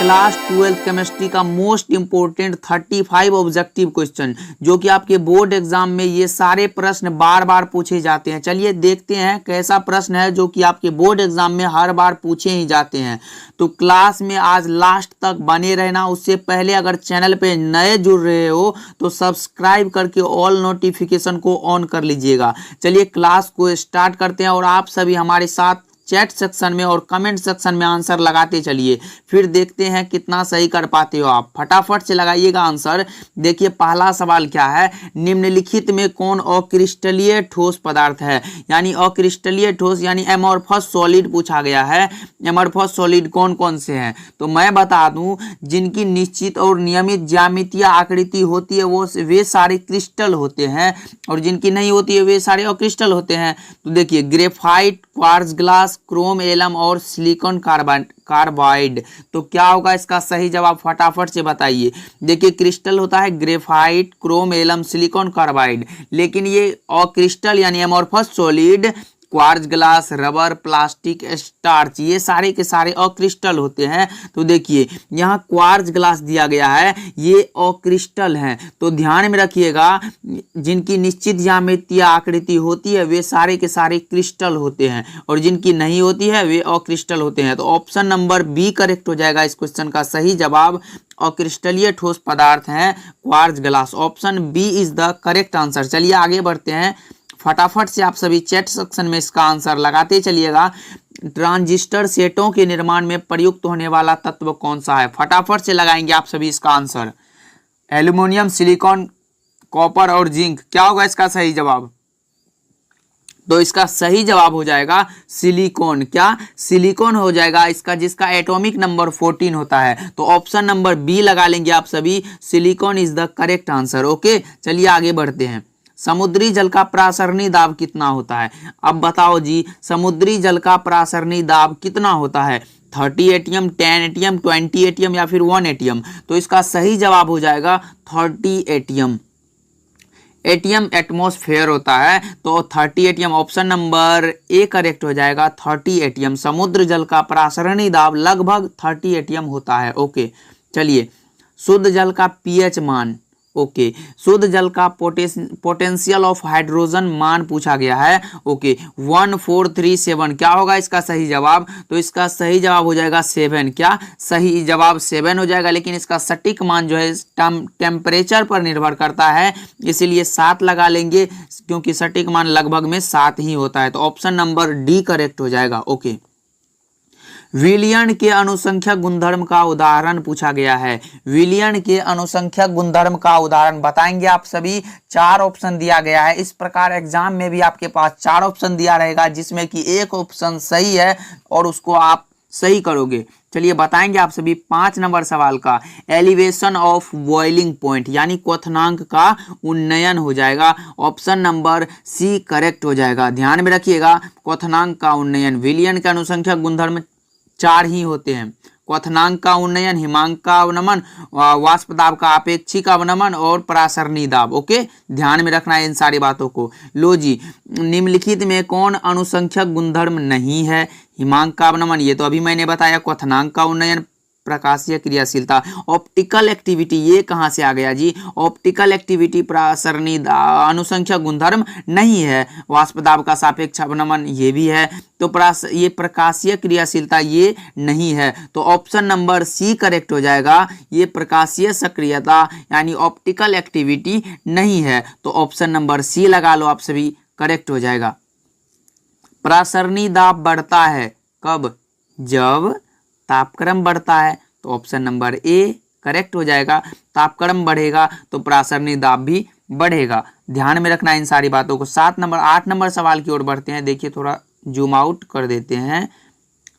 Class 12th chemistry का most important 35 objective question, जो कि आपके बोर्ड एग्जाम में ये सारे प्रश्न बार बार पूछे जाते हैं। चलिए देखते हैं कैसा प्रश्न है जो कि आपके बोर्ड एग्जाम में हर बार पूछे ही जाते हैं। तो क्लास में आज लास्ट तक बने रहना। उससे पहले अगर चैनल पे नए जुड़ रहे हो तो सब्सक्राइब करके ऑल नोटिफिकेशन को ऑन कर लीजिएगा। चलिए क्लास को स्टार्ट करते हैं और आप सभी हमारे साथ चैट सेक्शन में और कमेंट सेक्शन में आंसर लगाते चलिए, फिर देखते हैं कितना सही कर पाते हो आप। फटाफट से लगाइएगा आंसर। देखिए पहला सवाल क्या है, निम्नलिखित में कौन अक्रिस्टलीय ठोस पदार्थ है। यानी अक्रिस्टलीय ठोस यानी एमॉर्फस सॉलिड पूछा गया है। एमॉर्फस सॉलिड कौन कौन से हैं, तो मैं बता दूं जिनकी निश्चित और नियमित ज्यामितीय आकृति होती है वो वे सारे क्रिस्टल होते हैं, और जिनकी नहीं होती है वे सारे अक्रिस्टल होते हैं। तो देखिए graphite, quartz glass, chrome alum और सिलिकॉन कार्बाइड। तो क्या होगा इसका सही जवाब, फटाफट से बताइए। देखिए क्रिस्टल होता है graphite, chrome alum, silicon carbide, लेकिन ये अक्रिस्टल यानी amorphous solid, quartz glass, rubber, plastic, starch, ये सारे के सारे अक्रिस्टल होते हैं। तो देखिए यहाँ क्वार्ट्ज ग्लास दिया गया है, ये अक्रिस्टल हैं। तो ध्यान में रखिएगा जिनकी निश्चित ज्यामितीय आकृति होती है वे सारे के सारे क्रिस्टल होते हैं, और जिनकी नहीं होती है वे अक्रिस्टल होते हैं। तो ऑप्शन नंबर बी करेक्ट हो जाएगा इस क्वेश्चन का सही जवाब। अक्रिस्टलीय ठोस पदार्थ हैं quartz glass. Option B is the correct answer. चलिए आगे बढ़ते हैं। फटाफट से आप सभी चैट सेक्शन में इसका आंसर लगाते चलिएगा। ट्रांजिस्टर सेटों के निर्माण में प्रयुक्त होने वाला तत्व कौन सा है, फटाफट से लगाएंगे आप सभी इसका आंसर। एल्यूमिनियम, सिलिकॉन, कॉपर और जिंक। क्या होगा इसका सही जवाब, तो इसका सही जवाब हो जाएगा सिलिकॉन। क्या सिलिकॉन हो जाएगा इसका, जिसका एटॉमिक नंबर 14 होता है। तो ऑप्शन नंबर बी लगा लेंगे आप सभी, silicon is the correct answer. Okay चलिए आगे बढ़ते हैं। समुद्री जल का प्रासरणी दाब कितना होता है। अब बताओ जी समुद्री जल का प्रासरणी दाब कितना होता है, 30 एटीएम, 10 एटीएम, 20 एटीएम या फिर 1 एटीएम। तो इसका सही जवाब हो जाएगा 30 एटीएम। एटीएम एटमॉस्फेयर होता है, तो 30 ATM option number A correct हो जाएगा। 30 एटीएम समुद्र जल का प्रासरणी दाब लगभग 30 एटीएम होता है। ओके चलिए शुद्ध जल का पीएच मान। ओके शुद्ध जल का पोटेंशियल ऑफ हाइड्रोजन मान पूछा गया है। ओके 1437। क्या होगा इसका सही जवाब, तो इसका सही जवाब हो जाएगा 7। क्या सही जवाब 7 हो जाएगा, लेकिन इसका सटीक मान जो है टेम्परेचर पर निर्भर करता है, इसीलिए 7 लगा लेंगे क्योंकि सटीक मान लगभग में 7 ही होता है। तो ऑप्शन नंबर डी करेक्ट हो जाएगा। ओके विलयन के अनुसंख्यक गुणधर्म का उदाहरण पूछा गया है। विलयन के अनुसंख्यक गुणधर्म का उदाहरण बताएंगे आप सभी। 4 ऑप्शन दिया गया है। इस प्रकार एग्जाम में भी आपके पास 4 ऑप्शन दिया रहेगा, जिसमें कि एक ऑप्शन सही है और उसको आप सही करोगे। चलिए बताएंगे आप सभी। 5 नंबर सवाल का एलिवेशन ऑफ बॉइलिंग पॉइंट यानी क्वथनांक का उन्नयन हो जाएगा। ऑप्शन नंबर सी करेक्ट हो जाएगा। ध्यान में रखिएगा क्वथनांक का उन्नयन। विलयन के अनुसंख्यक गुणधर्म 4 ही होते हैं, क्वथनांक का उन्नयन, हिमांक का अवनमन, वाष्प दाब का अपेक्षिक अवनमन और प्रासरणी दाब। ओके ध्यान में रखना है इन सारी बातों को। लो जी निम्नलिखित में कौन अनुसंख्यक गुणधर्म नहीं है। हिमांक का अवनमन ये तो अभी मैंने बताया, क्वथनांक का उन्नयन, प्रकाशीय क्रियाशीलता, ऑप्टिकल एक्टिविटी ये कहाँ से आ गया जी, ऑप्टिकल एक्टिविटी प्रासरणी अनुसंख्यक गुणधर्म नहीं है। वाष्प दाब का सापेक्ष अवनमन ये भी है, तो ये प्रकाशीय क्रियाशीलता ये नहीं है। तो ऑप्शन नंबर सी करेक्ट हो जाएगा। ये प्रकाशीय सक्रियता यानी ऑप्टिकल एक्टिविटी नहीं है, तो ऑप्शन नंबर सी लगा लो आप सभी, करेक्ट हो जाएगा। प्रासरणी दाब बढ़ता है कब, जब तापक्रम बढ़ता है, तो ऑप्शन नंबर ए करेक्ट हो जाएगा। तापक्रम बढ़ेगा तो प्रासरणी दाब भी बढ़ेगा। ध्यान में रखना इन सारी बातों को। 8 नंबर सवाल की ओर बढ़ते हैं। देखिए थोड़ा जूम आउट कर देते हैं।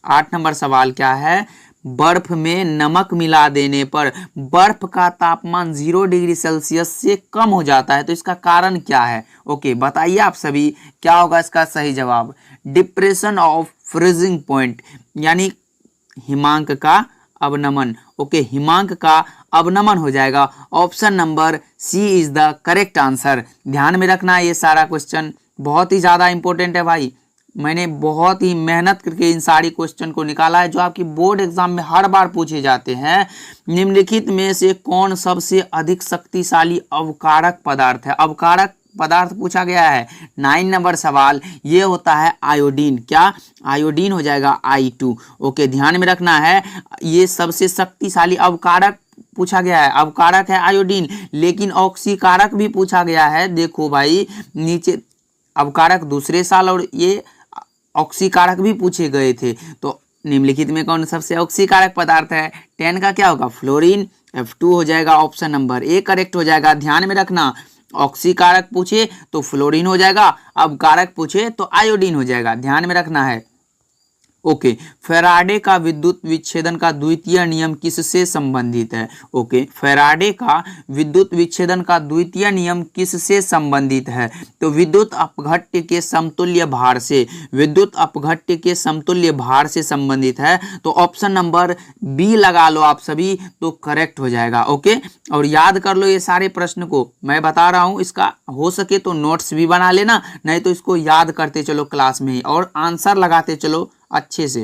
8 नंबर सवाल क्या है, बर्फ में नमक मिला देने पर बर्फ का तापमान 0 डिग्री सेल्सियस से कम हो जाता है, तो इसका कारण क्या है। ओके बताइए आप सभी क्या होगा इसका सही जवाब। डिप्रेशन ऑफ फ्रीजिंग पॉइंट यानी हिमांक का अवनमन। ओके हिमांक का अवनमन हो जाएगा। Option number C is the correct answer. ध्यान में रखना ये सारा क्वेश्चन बहुत ही ज्यादा इंपॉर्टेंट है भाई। मैंने बहुत ही मेहनत करके इन सारी क्वेश्चन को निकाला है जो आपकी बोर्ड एग्जाम में हर बार पूछे जाते हैं। निम्नलिखित में से कौन सबसे अधिक शक्तिशाली अवकारक पदार्थ है? अवकारक पदार्थ पूछा गया है। 9 नंबर सवाल ये होता है आयोडीन। क्या? आयोडीन हो जाएगा I2। ओके, ध्यान में रखना है ये सबसे शक्तिशाली अवकारक पूछा गया है। अवकारक है आयोडीन, लेकिन ऑक्सीकारक भी पूछा गया है। देखो भाई नीचे अवकारक दूसरे साल और ये ऑक्सीकारक भी पूछे गए थे। तो निम्नलिखित में कौन सबसे ऑक्सीकारक पदार्थ है? 10 का क्या होगा? फ्लोरीन। F2 हो जाएगा ऑप्शन नंबर ए करेक्ट हो जाएगा। ध्यान में रखना ऑक्सीकारक पूछे तो फ्लोरीन हो जाएगा, अवकारक पूछे तो आयोडीन हो जाएगा। ध्यान में रखना है। ओके, फैराडे का विद्युत विच्छेदन का द्वितीय नियम किससे संबंधित है? ओके, फैराडे का विद्युत विच्छेदन का द्वितीय नियम किससे संबंधित है? तो विद्युत अपघट्य के समतुल्य भार से, विद्युत अपघट्य के समतुल्य भार से संबंधित है। तो ऑप्शन नंबर बी लगा लो आप सभी तो करेक्ट हो जाएगा। ओके, और याद कर लो ये सारे प्रश्न को, मैं बता रहा हूं, इसका हो सके तो नोट्स भी बना लेना, नहीं तो इसको याद करते चलो क्लास में ही और आंसर लगाते चलो अच्छे से।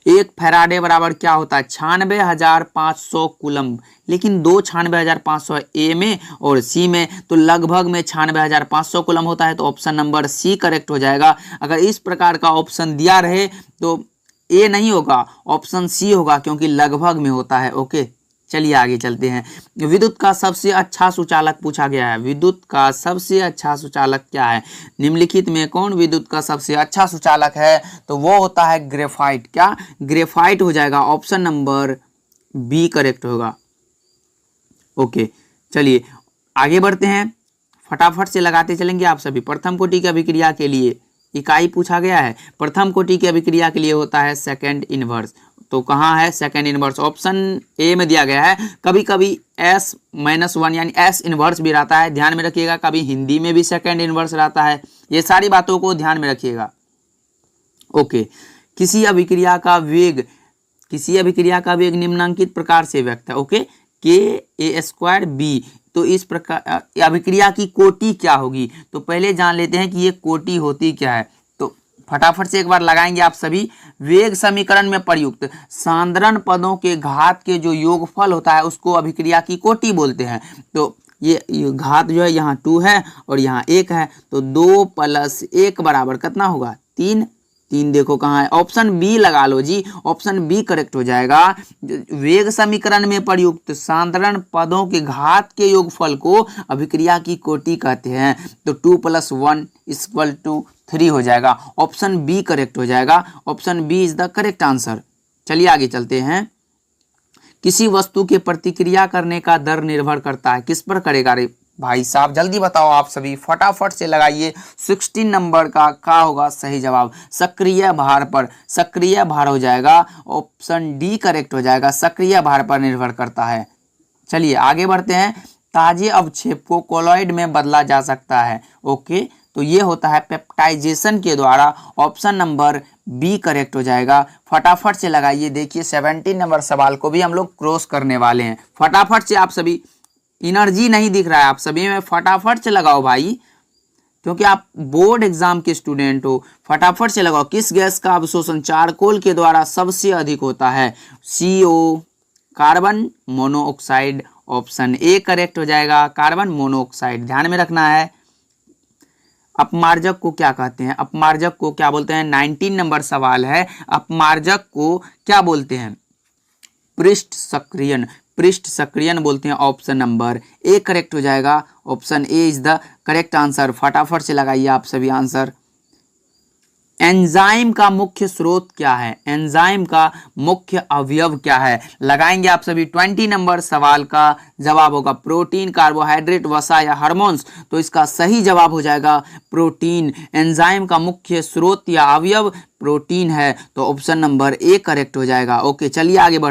एक फैराडे बराबर क्या होता है? 96,500 कूलम्ब। लेकिन दो 96,500 ए में और सी में, तो लगभग में 96,500 कूलम्ब होता है। तो ऑप्शन नंबर सी करेक्ट हो जाएगा। अगर इस प्रकार का ऑप्शन दिया रहे तो ए नहीं होगा, ऑप्शन सी होगा, क्योंकि लगभग में होता है। ओके, चलिए आगे चलते हैं। विद्युत का सबसे अच्छा सुचालक पूछा गया है। विद्युत का सबसे अच्छा सुचालक क्या है? निम्नलिखित में कौन विद्युत का सबसे अच्छा सुचालक है? तो वो होता है ग्रेफाइट। क्या? ग्रेफाइट हो जाएगा। ऑप्शन नंबर बी करेक्ट होगा। ओके, चलिए आगे बढ़ते हैं, फटाफट से लगाते चलेंगे आप सभी। प्रथम कोटि की अभिक्रिया के लिए इकाई पूछा गया है। प्रथम कोटि की अभिक्रिया के लिए होता है सेकेंड इनवर्स। तो कहाँ है सेकेंड इनवर्स? ऑप्शन ए में दिया गया है। कभी कभी S-1 यानी S इनवर्स भी रहता है, ध्यान में रखिएगा। कभी हिंदी में भी सेकेंड इनवर्स रहता है, ये सारी बातों को ध्यान में रखिएगा। ओके, किसी अभिक्रिया का वेग निम्नांकित प्रकार से व्यक्त है। Okay, K(A²B). तो इस प्रकार अभिक्रिया की कोटि क्या होगी? तो पहले जान लेते हैं कि ये कोटि होती क्या है। तो फटाफट से एक बार लगाएंगे आप सभी। वेग समीकरण में प्रयुक्त सांद्रण पदों के घात के जो योगफल होता है उसको अभिक्रिया की कोटि बोलते हैं। तो ये घात जो है यहाँ 2 है और यहाँ 1 है, तो 2 + 1 बराबर कितना होगा? 3। 3 देखो कहाँ है? ऑप्शन बी लगा लो जी, ऑप्शन बी करेक्ट हो जाएगा। वेग समीकरण में प्रयुक्त सांद्रण पदों के घात के योगफल को अभिक्रिया की कोटि कहते हैं। तो 2 + 1 = 3 हो जाएगा। ऑप्शन बी करेक्ट हो जाएगा। Option B is the correct answer. चलिए आगे चलते हैं। किसी वस्तु के प्रतिक्रिया करने का दर निर्भर करता है, किस पर करेगा? रे भाई साहब जल्दी बताओ आप सभी, फटाफट से लगाइए। 16 नंबर का क्या होगा सही जवाब? सक्रिय भार पर। सक्रिय भार हो जाएगा। ऑप्शन डी करेक्ट हो जाएगा। सक्रिय भार पर निर्भर करता है। चलिए आगे बढ़ते हैं। ताजे अवक्षेप को कोलॉइड में बदला जा सकता है। ओके, तो ये होता है पेप्टाइजेशन के द्वारा। ऑप्शन नंबर बी करेक्ट हो जाएगा। फटाफट से लगाइए। देखिए 17 नंबर सवाल को भी हम लोग क्रॉस करने वाले हैं। फटाफट से आप सभी, एनर्जी नहीं दिख रहा है आप सभी में, फटाफट से लगाओ भाई, क्योंकि आप बोर्ड एग्जाम के स्टूडेंट हो। फटाफट से लगाओ। किस गैस का अवशोषण चारकोल के द्वारा सबसे अधिक होता है? CO, carbon monoxide. Option A correct हो जाएगा, कार्बन मोनोऑक्साइड। ध्यान में रखना है। अपमार्जक को क्या कहते हैं? अपमार्जक को क्या बोलते हैं? 19 नंबर सवाल है। अपमार्जक को क्या बोलते हैं? पृष्ठ सक्रियन। पृष्ठ सक्रियन बोलते हैं। ऑप्शन नंबर ए करेक्ट हो जाएगा। Option A is the correct answer. फटाफट से लगाइए आप सभी आंसर। एंजाइम का मुख्य स्रोत क्या है? एंजाइम का मुख्य अवयव क्या है? लगाएंगे आप सभी। 20 नंबर सवाल का जवाब होगा प्रोटीन, कार्बोहाइड्रेट, वसा या हार्मोन्स। तो इसका सही जवाब हो जाएगा प्रोटीन। एंजाइम का मुख्य स्रोत या अवयव प्रोटीन है। तो ऑप्शन नंबर ए करेक्ट हो जाएगा। ओके, चलिए आगे बढ़ते